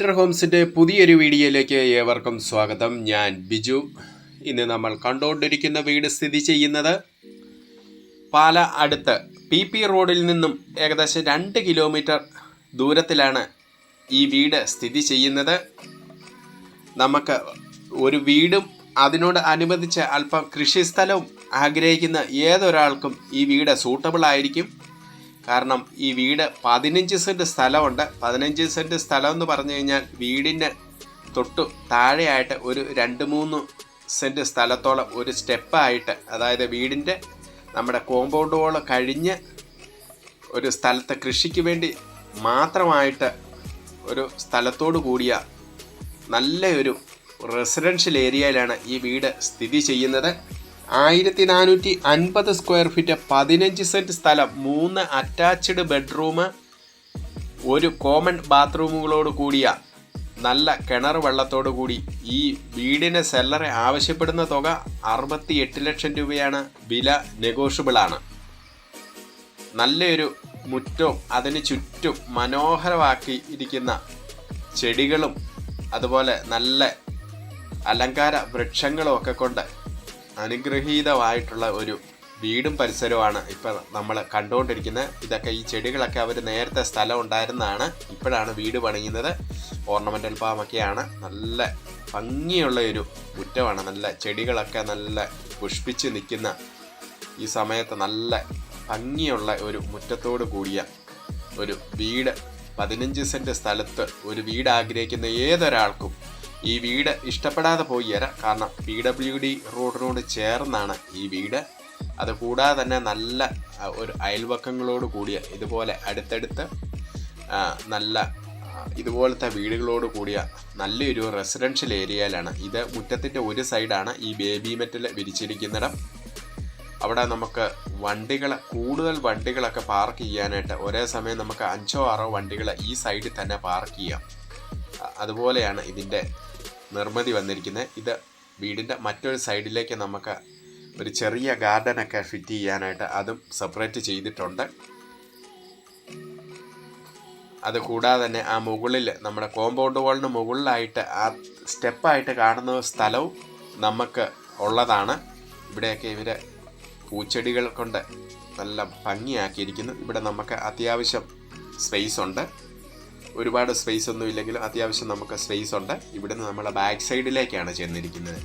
Better ഹോംസിൻ്റെ പുതിയൊരു വീഡിയോയിലേക്ക് ഏവർക്കും സ്വാഗതം. ഞാൻ ബിജു. ഇന്ന് നമ്മൾ കണ്ടുകൊണ്ടിരിക്കുന്ന വീട് സ്ഥിതി ചെയ്യുന്നത് പാല അടുത്ത് PP റോഡിൽ നിന്നും ഏകദേശം 2 കിലോമീറ്റർ ദൂരത്തിലാണ് ഈ വീട് സ്ഥിതി ചെയ്യുന്നത്. നമുക്ക് ഒരു വീടും അതിനോട് അനുബന്ധിച്ച് അല്പം കൃഷിസ്ഥലവും ആഗ്രഹിക്കുന്ന ഏതൊരാൾക്കും ഈ വീട് സൂട്ടബിൾ ആയിരിക്കും. കാരണം ഈ വീട് 15 സെൻറ്റ് സ്ഥലമുണ്ട്. 15 സെൻറ്റ് സ്ഥലം എന്ന് പറഞ്ഞു കഴിഞ്ഞാൽ വീടിൻ്റെ തൊട്ടു താഴെയായിട്ട് ഒരു 2-3 സെൻറ്റ് സ്ഥലത്തോളം ഒരു സ്റ്റെപ്പായിട്ട്, അതായത് വീടിൻ്റെ നമ്മുടെ കോമ്പൗണ്ട് വാൾ കഴിഞ്ഞ് ഒരു സ്ഥലത്ത് കൃഷിക്ക് വേണ്ടി മാത്രമായിട്ട് ഒരു സ്ഥലത്തോടു കൂടിയ നല്ലൊരു റെസിഡൻഷ്യൽ ഏരിയയിലാണ് ഈ വീട് സ്ഥിതി ചെയ്യുന്നത്. 1450 സ്ക്വയർ ഫീറ്റ്, 15 സെൻറ്റ് സ്ഥലം, 3 അറ്റാച്ച്ഡ് ബെഡ്റൂം, ഒരു കോമൺ ബാത്റൂമുകളോട് കൂടിയ നല്ല കിണർ വെള്ളത്തോടു കൂടി ഈ വീടിന് സെല്ലറെ ആവശ്യപ്പെടുന്ന തുക 68 ലക്ഷം രൂപയാണ്. വില നെഗോഷ്യബിളാണ്. നല്ലൊരു മുറ്റവും അതിന് ചുറ്റും മനോഹരമാക്കി ഇരിക്കുന്ന ചെടികളും അതുപോലെ നല്ല അലങ്കാര വൃക്ഷങ്ങളും ഒക്കെ കൊണ്ട് അനുഗ്രഹീതമായിട്ടുള്ള ഒരു വീടും പരിസരവുമാണ് ഇപ്പോൾ നമ്മൾ കണ്ടുകൊണ്ടിരിക്കുന്നത്. ഇതൊക്കെ ഈ ചെടികളൊക്കെ അവർ നേരത്തെ സ്ഥലം ഉണ്ടായിരുന്നതാണ്, ഇപ്പോഴാണ് വീട് പണിയുന്നത്. ഓർണമെൻ്റൽ ഫാമൊക്കെയാണ്. നല്ല ഭംഗിയുള്ള ഒരു മുറ്റമാണ്. നല്ല ചെടികളൊക്കെ നല്ല പുഷ്പിച്ച് നിൽക്കുന്ന ഈ സമയത്ത് നല്ല ഭംഗിയുള്ള ഒരു മുറ്റത്തോട് കൂടിയ ഒരു വീട്, 15 സെൻറ്റ് സ്ഥലത്ത് ഒരു വീട് ആഗ്രഹിക്കുന്ന ഏതൊരാൾക്കും ഈ വീട് ഇഷ്ടപ്പെടാതെ പോയില്ല. കാരണം PWD റോഡിനോട് ചേർന്നാണ് ഈ വീട്. അതുകൂടാതെ തന്നെ നല്ല ഒരു അയൽവക്കങ്ങളോട് കൂടിയ ഇതുപോലെ അടുത്തടുത്ത് നല്ല ഇതുപോലത്തെ വീടുകളോട് കൂടിയ നല്ലൊരു റെസിഡൻഷ്യൽ ഏരിയയിലാണ് ഇത്. മുറ്റത്തിൻ്റെ ഒരു സൈഡാണ് ഈ ബേബി മെറ്റൽ വിരിച്ചിരിക്കുന്നിടം. അവിടെ നമുക്ക് കൂടുതൽ വണ്ടികളൊക്കെ പാർക്ക് ചെയ്യാനായിട്ട് ഒരേ സമയം നമുക്ക് 5-6 വണ്ടികൾ ഈ സൈഡിൽ തന്നെ പാർക്ക് ചെയ്യാം. അതുപോലെയാണ് ഇതിൻ്റെ നിർമ്മിതി വന്നിരിക്കുന്നത്. ഇത് വീടിൻ്റെ മറ്റൊരു സൈഡിലേക്ക് നമുക്ക് ഒരു ചെറിയ ഗാർഡനൊക്കെ ഫിറ്റ് ചെയ്യാനായിട്ട് അതും സെപ്പറേറ്റ് ചെയ്തിട്ടുണ്ട്. അതുകൂടാതെ തന്നെ ആ മുകളിൽ നമ്മുടെ കോമ്പൗണ്ട് വാളിന് മുകളിലായിട്ട് ആ സ്റ്റെപ്പായിട്ട് കാണുന്ന സ്ഥലവും നമുക്ക് ഉള്ളതാണ്. ഇവിടെയൊക്കെ ഇവർ പൂച്ചെടികൾ കൊണ്ട് നല്ല ഭംഗിയാക്കിയിരിക്കുന്നു. ഇവിടെ നമുക്ക് അത്യാവശ്യം സ്പേസ് ഉണ്ട്. ഒരുപാട് സ്പേസ് ഒന്നും ഇല്ലെങ്കിലും അത്യാവശ്യം നമുക്ക് സ്പേസ് ഉണ്ട്. ഇവിടുന്ന് നമ്മൾ ബാക്ക് സൈഡിലേക്കാണ് ചെന്നിരിക്കുന്നത്.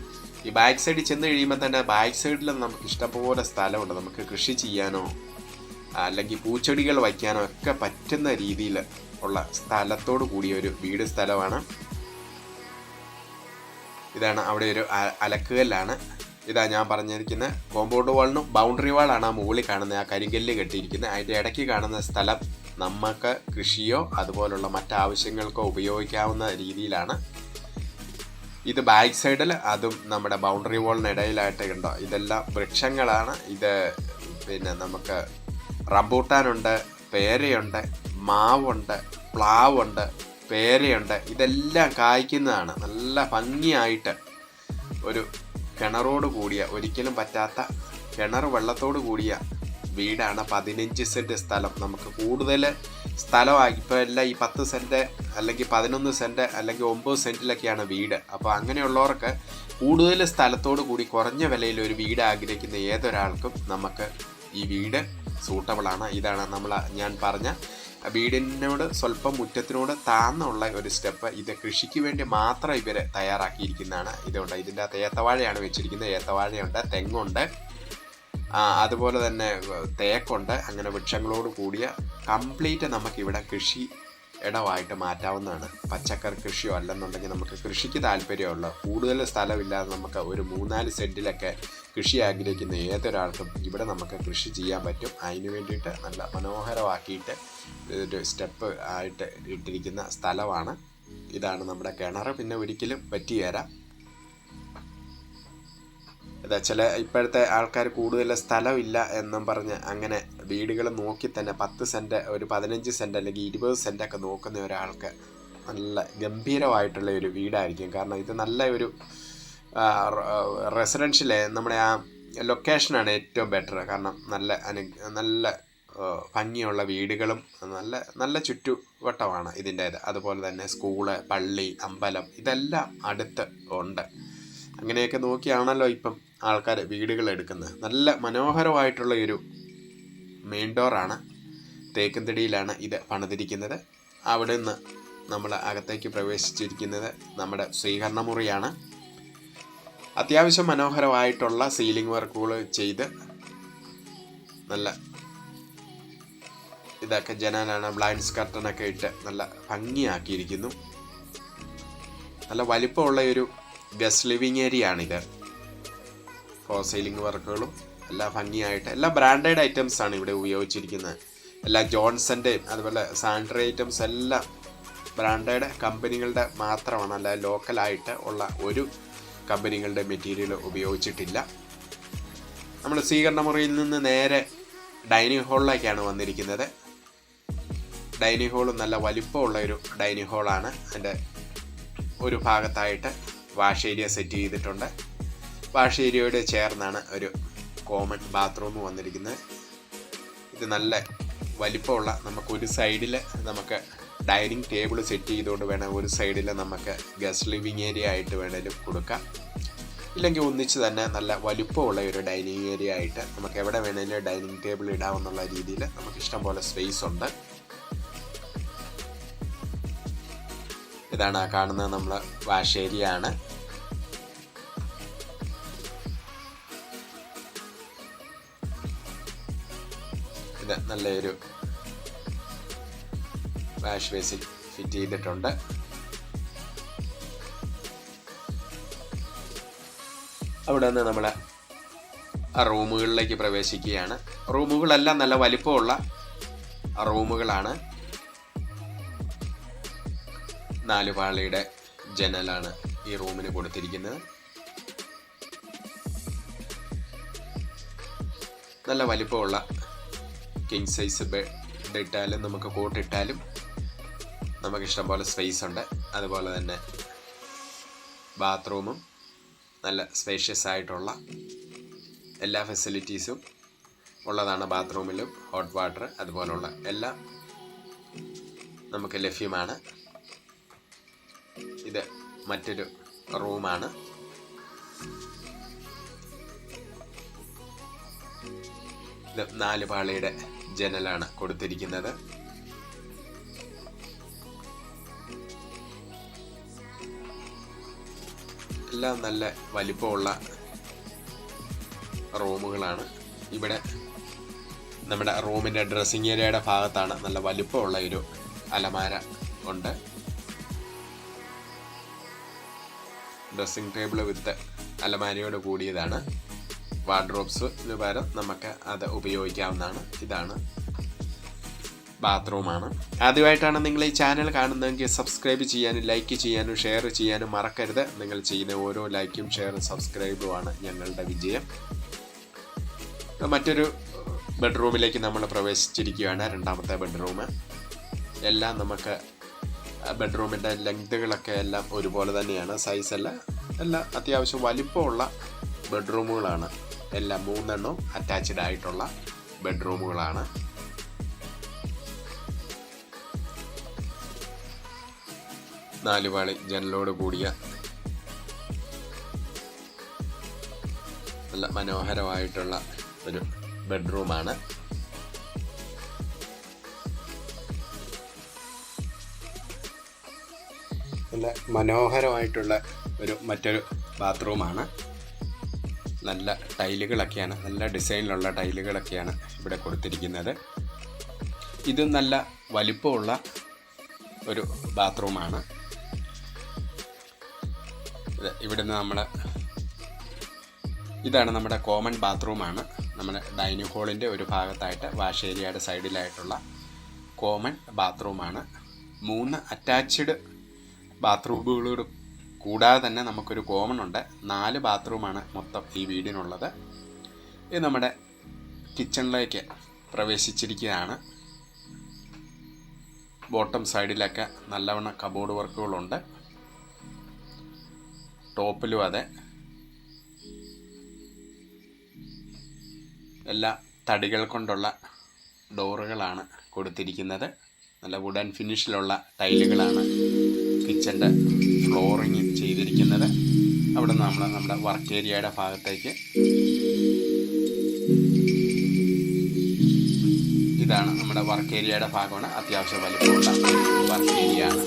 ഈ ബാക്ക് സൈഡിൽ ചെന്ന് കഴിയുമ്പോൾ തന്നെ ബാക്ക് സൈഡിൽ നമുക്ക് ഇഷ്ടംപോലെ സ്ഥലമുണ്ട്. നമുക്ക് കൃഷി ചെയ്യാനോ അല്ലെങ്കിൽ പൂച്ചെടികൾ വയ്ക്കാനോ ഒക്കെ പറ്റുന്ന രീതിയിൽ ഉള്ള സ്ഥലത്തോട് കൂടിയ ഒരു വീട് സ്ഥലമാണ്. ഇതാണ് അവിടെ ഒരു അലക്കുകല്ലാണ്. ഇതാ ഞാൻ പറഞ്ഞിരിക്കുന്ന കോമ്പൗണ്ട് വാളിനും ബൗണ്ടറി വാളാണ് ആ മുകളിൽ കാണുന്ന ആ കരിങ്കല്ല് കെട്ടിയിരിക്കുന്നത്. അതിൻ്റെ ഇടയ്ക്ക് കാണുന്ന സ്ഥലം നമുക്ക് കൃഷിയോ അതുപോലുള്ള മറ്റാവശ്യങ്ങൾക്കോ ഉപയോഗിക്കാവുന്ന രീതിയിലാണ്. ഇത് ബാക്ക് സൈഡിൽ, അതും നമ്മുടെ ബൗണ്ടറി വാളിനിടയിലായിട്ട് ഉണ്ടോ, ഇതെല്ലാം വൃക്ഷങ്ങളാണ്. ഇത് പിന്നെ നമുക്ക് റംബൂട്ടാനുണ്ട്, പേരയുണ്ട്, മാവുണ്ട്, പ്ലാവുണ്ട്, പേരയുണ്ട്. ഇതെല്ലാം കായ്ക്കുന്നതാണ്. നല്ല ഭംഗിയായിട്ട് ഒരു കിണറോട് കൂടിയ, ഒരിക്കലും പറ്റാത്ത കിണർ വെള്ളത്തോട് കൂടിയ വീടാണ്. 15 സെൻറ്റ് സ്ഥലം. നമുക്ക് കൂടുതൽ സ്ഥലമായി ഇപ്പോൾ എല്ലാം ഈ 10 സെൻറ്റ് അല്ലെങ്കിൽ 11 സെൻറ്റ് അല്ലെങ്കിൽ 9 സെൻറ്റിലൊക്കെയാണ് വീട്. അപ്പോൾ അങ്ങനെയുള്ളവർക്ക് കൂടുതൽ സ്ഥലത്തോട് കൂടി കുറഞ്ഞ വിലയിൽ ഒരു വീട് ആഗ്രഹിക്കുന്ന ഏതൊരാൾക്കും നമുക്ക് ഈ വീട് സൂട്ടബിളാണ്. ഇതാണ് ഞാൻ പറഞ്ഞ വീടിനോട് സ്വല്പം മുറ്റത്തിനോട് താന്നുള്ള ഒരു സ്റ്റെപ്പ്. ഇത് കൃഷിക്ക് വേണ്ടി മാത്രം ഇവർ തയ്യാറാക്കിയിരിക്കുന്നതാണ്. ഇതുണ്ട്. ഇതിൻ്റെ അകത്ത് ഏത്തവാഴയാണ് വെച്ചിരിക്കുന്നത്. ഏത്തവാഴയുണ്ട്, തെങ്ങുണ്ട്, അതുപോലെ തന്നെ തേക്കുണ്ട്. അങ്ങനെ വൃക്ഷങ്ങളോട് കൂടിയ കംപ്ലീറ്റ് നമുക്കിവിടെ കൃഷി ഇടമായിട്ട് മാറ്റാവുന്നതാണ്. പച്ചക്കറി കൃഷിയോ അല്ലെന്നുണ്ടെങ്കിൽ നമുക്ക് കൃഷിക്ക് താല്പര്യമുള്ള, കൂടുതൽ സ്ഥലമില്ലാതെ നമുക്ക് ഒരു 3-4 സെൻറ്റിലൊക്കെ കൃഷി ആഗ്രഹിക്കുന്ന ഏതൊരാൾക്കും ഇവിടെ നമുക്ക് കൃഷി ചെയ്യാൻ പറ്റും. അതിന് വേണ്ടിയിട്ട് നല്ല മനോഹരമാക്കിയിട്ട് ഒരു സ്റ്റെപ്പ് ആയിട്ട് ഇട്ടിരിക്കുന്ന സ്ഥലമാണ്. ഇതാണ് നമ്മുടെ കിണർ. പിന്നെ ഒരിക്കലും പറ്റിയേരാം. ഇപ്പോഴത്തെ ആൾക്കാർ കൂടുതൽ സ്ഥലമില്ല എന്നും പറഞ്ഞ് അങ്ങനെ വീടുകൾ നോക്കി തന്നെ 10 സെൻറ്റ്, ഒരു 15 സെൻറ്റ് അല്ലെങ്കിൽ 20 സെൻറ്റൊക്കെ നോക്കുന്ന ഒരാൾക്ക് നല്ല ഗംഭീരമായിട്ടുള്ള ഒരു വീടായിരിക്കും. കാരണം ഇത് നല്ല ഒരു റെസിഡൻഷ്യൽ, നമ്മുടെ ആ ലൊക്കേഷനാണ് ഏറ്റവും ബെറ്റർ. കാരണം നല്ല ഭംഗിയുള്ള വീടുകളും നല്ല നല്ല ചുറ്റുവട്ടമാണ് ഇതിൻ്റേത്. അതുപോലെ തന്നെ സ്കൂള്, പള്ളി, അമ്പലം ഇതെല്ലാം അടുത്ത് ഉണ്ട്. അങ്ങനെയൊക്കെ നോക്കിയാണല്ലോ ഇപ്പം ആൾക്കാർ വീടുകൾ എടുക്കുന്നത്. നല്ല മനോഹരമായിട്ടുള്ള ഒരു മെയിൻ ഡോറാണ്. തേക്കുംതടിയിലാണ് ഇത് പണിതിരിക്കുന്നത്. അവിടെ നിന്ന് നമ്മൾ അകത്തേക്ക് പ്രവേശിച്ചിരിക്കുന്നത് നമ്മുടെ സ്വീകരണ മുറിയാണ്. അത്യാവശ്യം മനോഹരമായിട്ടുള്ള സീലിംഗ് വർക്കുകൾ ചെയ്ത് നല്ല ഇതൊക്കെ ജനാലാണ് ബ്ലൈൻഡ്സ് കർട്ടനൊക്കെ ഇട്ട് നല്ല ഭംഗിയാക്കിയിരിക്കുന്നു. നല്ല വലിപ്പമുള്ള ഒരു ഗസ്റ്റ് ലിവിങ് ഏരിയ ആണിത്. ഫോർ സീലിംഗ് വർക്കുകളും എല്ലാം ഭംഗിയായിട്ട് എല്ലാ ബ്രാൻഡഡ് ഐറ്റംസ് ആണ് ഇവിടെ ഉപയോഗിച്ചിരിക്കുന്നത്. എല്ലാ ജോൺസൻ്റെയും അതുപോലെ സാനിറ്ററി ഐറ്റംസ് എല്ലാം ബ്രാൻഡഡ് കമ്പനികളുടെ മാത്രമാണ്, അല്ല ലോക്കലായിട്ട് ഉള്ള ഒരു കമ്പനികളുടെ മെറ്റീരിയൽ ഉപയോഗിച്ചിട്ടില്ല. നമ്മൾ സ്വീകരണ മുറിയിൽ നിന്ന് നേരെ ഡൈനിങ് ഹാളിലേക്കാണ് വന്നിരിക്കുന്നത്. ഡൈനിങ് ഹാൾ നല്ല വലിപ്പമുള്ള ഒരു ഡൈനിങ് ഹാളാണ്. അതിൻ്റെ ഒരു ഭാഗത്തായിട്ട് വാഷ് ഏരിയ സെറ്റ് ചെയ്തിട്ടുണ്ട്. വാഷ് ഏരിയയോട് ചേർന്നാണ് ഒരു കോമൺ ബാത്റൂം വന്നിരിക്കുന്നത്. ഇത് നല്ല വലിപ്പമുള്ള, നമുക്കൊരു സൈഡിൽ നമുക്ക് ഡൈനിങ് ടേബിൾ സെറ്റ് ചെയ്തുകൊണ്ട് വേണം, ഒരു സൈഡിൽ നമുക്ക് ഗസ്റ്റ് ലിവിങ് ഏരിയ ആയിട്ട് വേണേലും കൊടുക്കാം. ഇല്ലെങ്കിൽ ഒന്നിച്ച് തന്നെ നല്ല വലിപ്പമുള്ള ഒരു ഡൈനിങ് ഏരിയ ആയിട്ട് നമുക്ക് എവിടെ വേണേലും ഡൈനിങ് ടേബിൾ ഇടാമെന്നുള്ള രീതിയിൽ നമുക്ക് ഇഷ്ടം പോലെ സ്പേസ് ഉണ്ട്. ഇതാണ് ആ കാണുന്നത് നമ്മൾ വാഷ് ഏരിയ ആണ്. ഇത് നല്ലൊരു വാഷ് ബേസിൻ ഫിറ്റ് ചെയ്തിട്ടുണ്ട്. അവിടെ നിന്ന് നമ്മൾ ആ റൂമുകളിലേക്ക് പ്രവേശിക്കുകയാണ്. റൂമുകളെല്ലാം നല്ല വലിപ്പമുള്ള റൂമുകളാണ്. 4 പാളിയുടെ ജനലാണ് ഈ റൂമിന് കൊടുത്തിരിക്കുന്നത്. നല്ല വലിപ്പമുള്ള കിങ് സൈസ് ബെഡ് ഇട്ടാലും നമുക്ക് കോട്ടിട്ടാലും നമുക്കിഷ്ടം പോലെ സ്പേസ് ഉണ്ട്. അതുപോലെ തന്നെ ബാത്റൂമും നല്ല സ്പേഷ്യസ് ആയിട്ടുള്ള എല്ലാ ഫെസിലിറ്റീസും ഉള്ളതാണ്. ബാത്റൂമിലും ഹോട്ട് വാട്ടർ അതുപോലുള്ള എല്ലാം നമുക്ക് ലഭ്യമാണ്. ഇത് മറ്റൊരു റൂമാണ്. ഇത് 4 പാളിയുടെ ജനലാണ് കൊടുത്തിരിക്കുന്നത്. എല്ലാം നല്ല വലിപ്പമുള്ള റൂമുകളാണ്. ഇവിടെ നമ്മുടെ റൂമിൻ്റെ ഡ്രസ്സിങ് ഏരിയയുടെ ഭാഗത്താണ് നല്ല വലിപ്പമുള്ള ഒരു അലമാര ഉണ്ട്. ഡ്രസ്സിങ് ടേബിൾ വിത്ത് അലമാരയോട് കൂടിയതാണ്. വാർഡ്രോബ്സിന് പകരം നമുക്ക് അത് ഉപയോഗിക്കാവുന്നതാണ്. ഇതാണ് ബാത്റൂമാണ്. ആദ്യമായിട്ടാണ് നിങ്ങൾ ഈ ചാനൽ കാണുന്നതെങ്കിൽ സബ്സ്ക്രൈബ് ചെയ്യാനും ലൈക്ക് ചെയ്യാനും ഷെയർ ചെയ്യാനും മറക്കരുത്. നിങ്ങൾ ചെയ്യുന്ന ഓരോ ലൈക്കും ഷെയറും സബ്സ്ക്രൈബുമാണ് ഞങ്ങളുടെ വിജയം. മറ്റൊരു ബെഡ്റൂമിലേക്ക് നമ്മൾ പ്രവേശിച്ചിരിക്കുകയാണ്. 2ാമത്തെ ബെഡ്റൂം. എല്ലാം നമുക്ക് ബെഡ്റൂമിൻ്റെ ലെങ്തുകളൊക്കെ എല്ലാം ഒരുപോലെ തന്നെയാണ്. സൈസെല്ലാം എല്ലാം അത്യാവശ്യം വലിപ്പമുള്ള ബെഡ്റൂമുകളാണ്. എല്ലാം 3 എണ്ണവും അറ്റാച്ച്ഡ് ആയിട്ടുള്ള ബെഡ്റൂമുകളാണ്. നാല് പാളി ജനലോട് കൂടിയ നല്ല മനോഹരമായിട്ടുള്ള ഒരു ബെഡ്റൂമാണ്. നല്ല മനോഹരമായിട്ടുള്ള മറ്റൊരു ബാത്റൂമാണ്. നല്ല ടൈലുകളൊക്കെയാണ്, നല്ല ഡിസൈനിലുള്ള ടൈലുകളൊക്കെയാണ് ഇവിടെ കൊടുത്തിരിക്കുന്നത്. ഇതും നല്ല വലിപ്പമുള്ള ഒരു ബാത്റൂമാണ്. ഇവിടുന്ന് ഇതാണ് നമ്മുടെ കോമൺ ബാത്റൂമാണ്. നമ്മുടെ ഡൈനിങ് ഹാളിൻ്റെ ഒരു ഭാഗത്തായിട്ട് വാഷ് ഏരിയയുടെ സൈഡിലായിട്ടുള്ള കോമൺ ബാത്റൂമാണ്. 3 അറ്റാച്ച്ഡ് ബാത്റൂമുകളോട് കൂടാതെ തന്നെ നമുക്കൊരു കോമൺ ഉണ്ട്. 4 ബാത്റൂമാണ് മൊത്തം ഈ വീടിനുള്ളത്. ഇത് നമ്മുടെ കിച്ചണിലേക്ക് പ്രവേശിച്ചിരിക്കുകയാണ്. ബോട്ടം സൈഡിലൊക്കെ നല്ലവണ്ണം കബോർഡ് വർക്കുകളുണ്ട്. ടോപ്പിലും അതെ. എല്ലാ തടികൾ കൊണ്ടുള്ള ഡോറുകളാണ് കൊടുത്തിരിക്കുന്നത്. നല്ല വുഡൻ ഫിനിഷിലുള്ള ടൈലുകളാണ് കിച്ചൻ്റെ ഫ്ലോറിങ് ചെയ്തിരിക്കുന്നത്. അവിടെ നിന്ന് നമ്മൾ നമ്മുടെ വർക്ക് ഏരിയയുടെ ഭാഗത്തേക്ക്, ഇതാണ് നമ്മുടെ വർക്ക് ഏരിയയുടെ ഭാഗമാണ്. അത്യാവശ്യം വലിപ്പമുള്ള വർക്ക് ഏരിയ ആണ്.